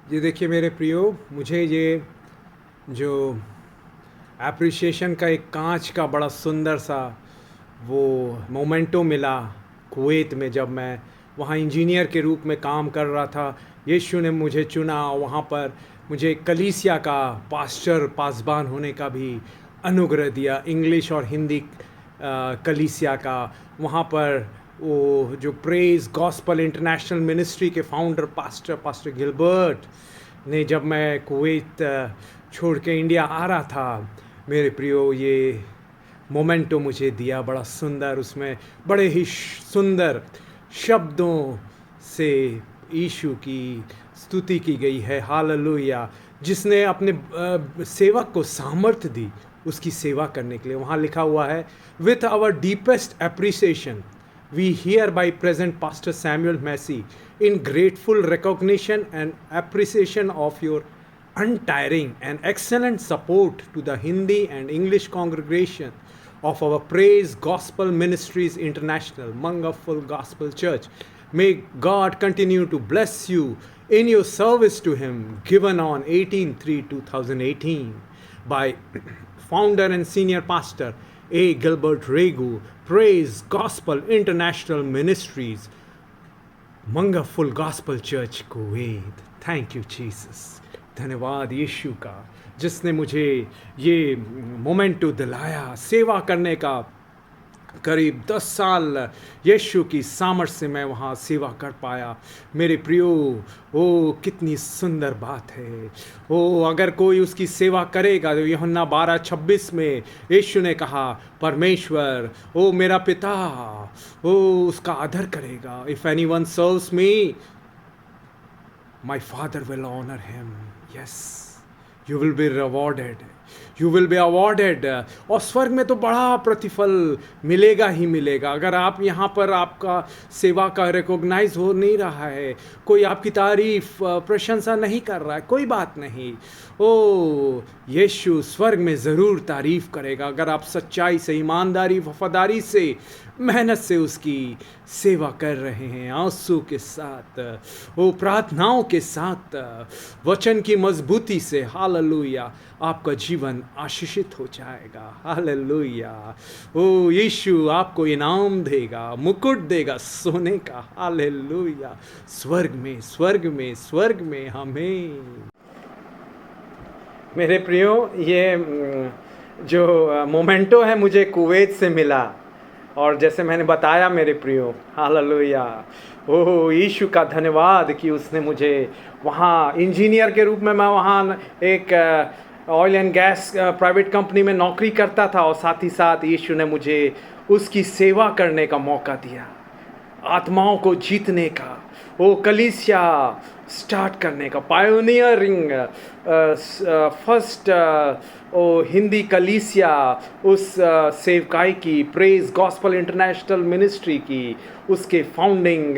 जी देखिए मेरे प्रियो, मुझे ये जो एप्रिसिएशन का एक कांच का बड़ा सुंदर सा वो मोमेंटो मिला कुवैत में, जब मैं वहाँ इंजीनियर के रूप में काम कर रहा था। यीशु ने मुझे चुना, वहाँ पर मुझे कलीसिया का पास्टर पासबान होने का भी अनुग्रह दिया, इंग्लिश और हिंदी कलीसिया का। वहाँ पर वो जो प्रेज गॉस्पल इंटरनेशनल मिनिस्ट्री के फाउंडर पास्टर गिलबर्ट ने, जब मैं कुवैत छोड़ के इंडिया आ रहा था, मेरे प्रियो ये मोमेंटो मुझे दिया, बड़ा सुंदर। उसमें बड़े ही सुंदर शब्दों से यीशु की स्तुति की गई है, हालेलुया। जिसने अपने सेवक को सामर्थ्य दी उसकी सेवा करने के लिए। वहाँ लिखा हुआ है, with our deepest appreciation we hereby present Pastor Samuel Massey in grateful recognition and appreciation of your untiring and excellent support to the Hindi and English congregation of our Praise Gospel Ministries International, Mangaful Gospel Church. May God continue to bless you in your service to Him, given on 18/3/2018 by founder and senior pastor A. Gilbert Regu, Praise Gospel International Ministries, Mangaful Gospel Church, Kuwait. Thank you, Jesus. धन्यवाद यीशु का, जिसने मुझे ये memento दिलाया सेवा करने का। करीब 10 साल यीशु की सामर्थ से मैं वहाँ सेवा कर पाया। मेरे प्रियो, ओ कितनी सुंदर बात है। ओ अगर कोई उसकी सेवा करेगा, तो यूहन्ना 12:26 में यीशु ने कहा, परमेश्वर ओ मेरा पिता ओ उसका आदर करेगा। If anyone serves me, my father will honour him. Yes, you will be rewarded, you will be awarded. और स्वर्ग में तो बड़ा प्रतिफल मिलेगा ही मिलेगा। अगर आप यहाँ पर आपका सेवा का रिकॉग्नाइज हो नहीं रहा है, कोई आपकी तारीफ प्रशंसा नहीं कर रहा है, कोई बात नहीं। ओ यीशु स्वर्ग में ज़रूर तारीफ करेगा, अगर आप सच्चाई से, ईमानदारी, वफादारी से, मेहनत से उसकी सेवा कर रहे हैं, आंसू के साथ, वो प्रार्थनाओं के साथ, वचन की मजबूती से। हालेलुया, आपका जीवन आशीषित हो जाएगा। हालेलुया। ओ यीशु आपको इनाम देगा, मुकुट देगा सोने का। हालेलुया। स्वर्ग में, स्वर्ग में, स्वर्ग में हमें। मेरे प्रियो, ये जो मोमेंटो है मुझे कुवैत से मिला, और जैसे मैंने बताया मेरे प्रियो, हालेलुया, ओह यीशु का धन्यवाद कि उसने मुझे वहाँ इंजीनियर के रूप में, मैं वहाँ एक oil and gas private company में नौकरी करता था, और साथ ही साथ यीशु ने मुझे उसकी सेवा करने का मौका दिया, आत्माओं को जीतने का, वो कलीसिया स्टार्ट करने का, पायोनियरिंग फर्स्ट ओ हिंदी कलीसिया, उस सेवकाई की, प्रेज गॉस्पल इंटरनेशनल मिनिस्ट्री की, उसके फाउंडिंग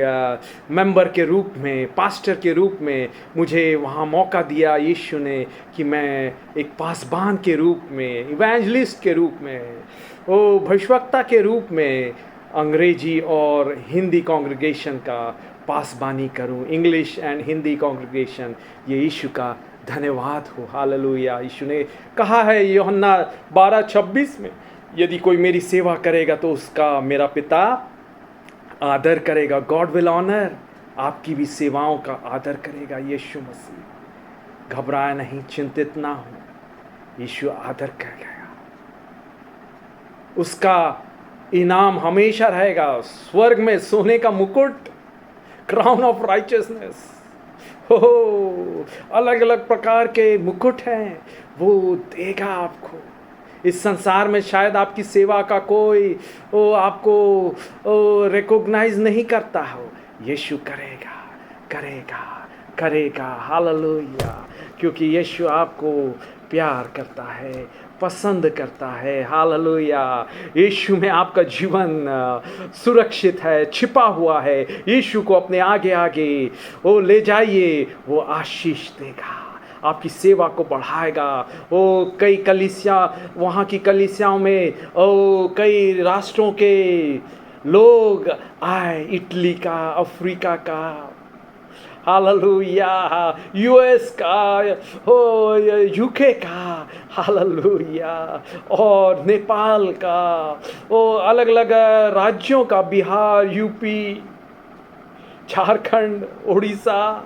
मेंबर के रूप में, पास्टर के रूप में मुझे वहाँ मौका दिया यीशु ने, कि मैं एक पासबान के रूप में, इवेंजलिस्ट के रूप में, ओ भविष्यवक्ता के रूप में अंग्रेजी और हिंदी कांग्रेगेशन का पासबानी करूं, इंग्लिश एंड हिंदी कांग्रेगेशन। ये यीशु का धन्यवाद हो। हालेलुया। यीशु ने कहा है यूहन्ना 12:26 में, यदि कोई मेरी सेवा करेगा तो उसका मेरा पिता आदर करेगा। गॉड विल ऑनर, आपकी भी सेवाओं का आदर करेगा यीशु मसीह। घबराए नहीं, चिंतित ना हो, यीशु आदर कर गया, उसका इनाम हमेशा रहेगा। स्वर्ग में सोने का मुकुट, क्राउन ऑफ राइचियसनेस, हो अलग अलग प्रकार के मुकुट हैं, वो देगा आपको। इस संसार में शायद आपकी सेवा का कोई आपको रिकॉग्नाइज नहीं करता हो, यीशु करेगा, करेगा, करेगा। हालेलुया। क्योंकि यीशु आपको प्यार करता है, पसंद करता है। हालेलुया। यीशु में आपका जीवन सुरक्षित है, छिपा हुआ है। यीशु को अपने आगे आगे वो ले जाइए, वो आशीष देगा, आपकी सेवा को बढ़ाएगा। वो कई कलीसिया, वहाँ की कलीसियाओं में कई राष्ट्रों के लोग आए, इटली का, अफ्रीका का, हालेलुया, यूएस का, हो यूके का, हालेलुया, और नेपाल का, ओ अलग अलग राज्यों का, Bihar, UP, Jharkhand, Orissa,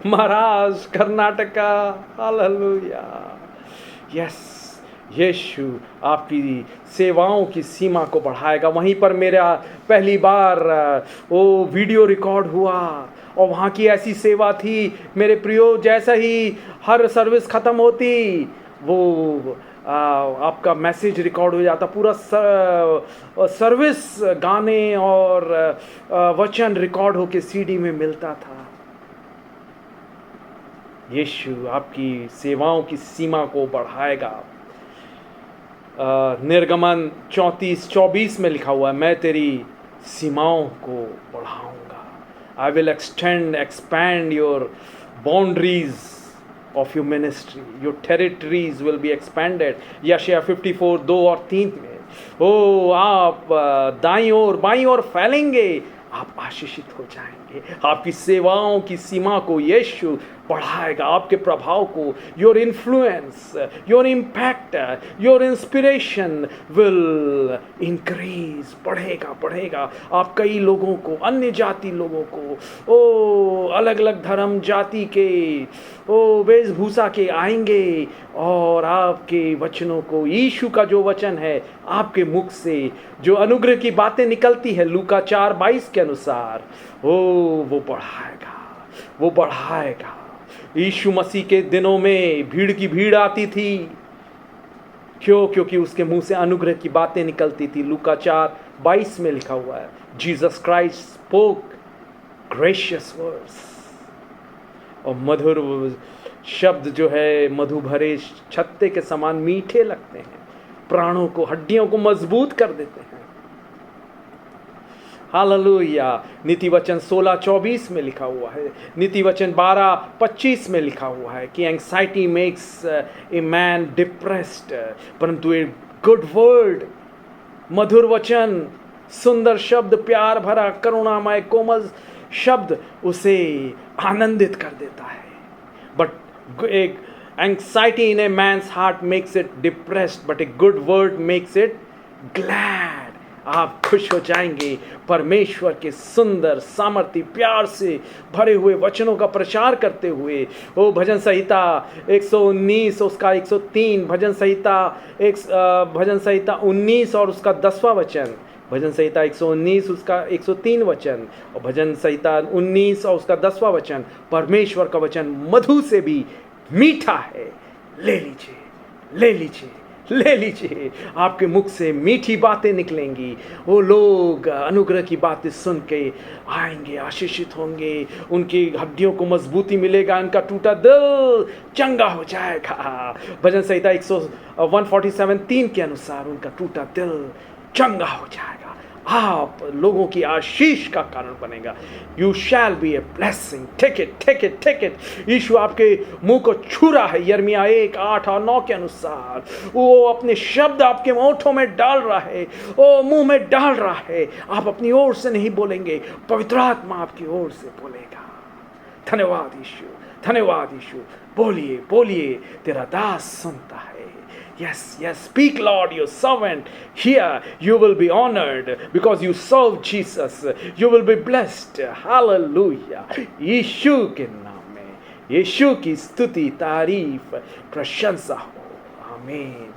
Maharashtra, Karnataka, hallelujah. Yes, Yeshu आपकी सेवाओं की सीमा को बढ़ाएगा। वहीं पर मेरा पहली बार वो वीडियो रिकॉर्ड हुआ और वहाँ की ऐसी सेवा थी मेरे प्रियो, जैसा ही हर सर्विस ख़त्म होती वो आपका मैसेज रिकॉर्ड हो जाता, पूरा सर्विस गाने और वचन रिकॉर्ड होके सीडी में मिलता था। यीशु आपकी सेवाओं की सीमा को बढ़ाएगा। निर्गमन 34:24 में लिखा हुआ है, मैं तेरी सीमाओं को बढ़ाऊंगा। I will expand your boundaries of your ministry, your territories will be expanded। यशायाह 54:2 और 3 में, ओ आप दाईं ओर बाईं ओर फैलेंगे, आप आशीषित हो जाएंगे। आपकी सेवाओं की सीमा को यीशु बढ़ाएगा, आपके प्रभाव को, your influence, your impact, your inspiration will increase, बढ़ेगा बढ़ेगा। आप कई लोगों को, अन्य जाति लोगों को, ओ अलग अलग धर्म जाति के, ओ वेशभूषा के आएंगे और आपके वचनों को, यीशु का जो वचन है आपके मुख से जो अनुग्रह की बातें निकलती है लूका 4:22 के अनुसार, ओ वो बढ़ाएगा, वो बढ़ाएगा। यीशु मसीह के दिनों में भीड़ की भीड़ आती थी, क्यों? क्योंकि उसके मुंह से अनुग्रह की बातें निकलती थी। लूका 4:22 में लिखा हुआ है, Jesus Christ spoke gracious words. और मधुर शब्द जो है मधु भरे छत्ते के समान मीठे लगते हैं, प्राणों को, हड्डियों को मजबूत कर देते हैं। हालेलुया। नीति वचन 16:24 में लिखा हुआ है, नीति वचन 12:25 में लिखा हुआ है कि anxiety makes a man depressed, परंतु ए गुड वर्ड, मधुर वचन, सुंदर शब्द, प्यार भरा, करुणामय, कोमल शब्द उसे आनंदित कर देता है। बट एक anxiety in a man's heart makes it depressed, but a good word makes it glad। आप खुश हो जाएंगे परमेश्वर के सुंदर, सामर्थ्य, प्यार से भरे हुए वचनों का प्रचार करते हुए। वो भजन संहिता 119 उसका 103, भजन संहिता 19 और उसका 10वां वचन, भजन संहिता 119 उसका 103 वचन और भजन संहिता 19 और उसका 10वां वचन, परमेश्वर का वचन मधु से भी मीठा है। ले लीजिए, ले लीजिए, ले लीजिए। आपके मुख से मीठी बातें निकलेंगी। वो लोग अनुग्रह की बातें सुन के आएंगे, आशीषित होंगे, उनकी हड्डियों को मजबूती मिलेगा, उनका टूटा दिल चंगा हो जाएगा। भजन संहिता 147:3 के अनुसार उनका टूटा दिल चंगा हो जाएगा। आप लोगों की आशीष का कारण बनेगा। You shall be a blessing. Take it, take it, take it. Yeshu आपके मुंह को छू रहा है। यिर्मयाह 1:8 और 9 के अनुसार वो अपने शब्द आपके होठों में डाल रहा है, वो मुंह में डाल रहा है। आप अपनी ओर से नहीं बोलेंगे, पवित्र आत्मा आपकी ओर से बोलेगा। धन्यवाद यीशु, धन्यवाद यीशु। बोलिए, बोलिए, तेरा दास सुनता है। Yes, yes, speak Lord, your servant here. You will be honored because you serve Jesus. You will be blessed. Hallelujah. यीशु के नाम में, यीशु की स्तुति, तारीफ, प्रशंसा हो। आमीन।